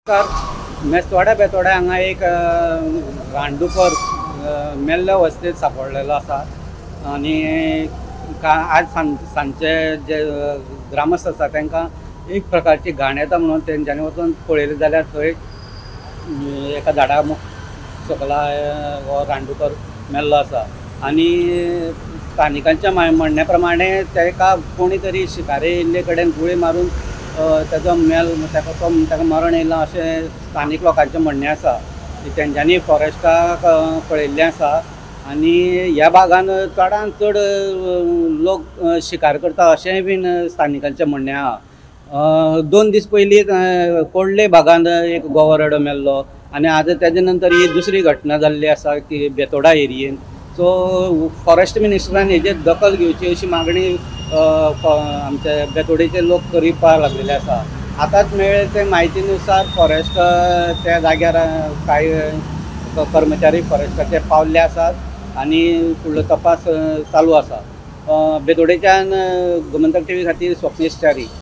मेस्तवाड्या बेतवाड्या हांगा एक रानडुकर मेल्ल्या अवस्थेत सापडलेलो आसा आणि आज सांजचे जे ग्रामस्थ आसा तांकां एक प्रकारची घाण येता म्हणून तेंच्यांनी वचून पळयलें जाल्यार थंय एका झाडा सकला हो रानडुकर मेल्लो आसा आणि स्थानिकांच्या म्हणण्या प्रमाणे ताका कोणी तरी शिकारी येयल्ले कडेन गुळी मारून ताजो ताका मरण येयलां अशें स्थानीक लोकांचें म्हणणें आसा. तेंच्यांनी फॉरेस्टाक पळयल्लें आसा आणि ह्या भागान चडांत चड लोक शिकार करता अशेंय बीन स्थानिकांचें म्हणणें आहा. 2 दीस पयलीं कोडले भागांत एक गोवोरडो मेल्लो आणि आज तेजे नंतर ही दुसरी घटना जाल्ली आसा की बेतोडा एरियेन. सो फॉरेस्ट मिनिस्टरान हेजेर दखल घेवची अशी मागणी आमचे बेतोडेचे लोक करपा लागलेले आसा. आतांच मेळ्ळे ते म्हायतीनुसार फॉरेस्ट त्या जाग्यार कांय कर्मचारी फॉरेस्टाचे पावल्ले आसात आणि फुडलो तपास चालू आसा. बेतोडेच्यान गोमंतक टीव्ही खातीर स्वप्नेश च्यारी.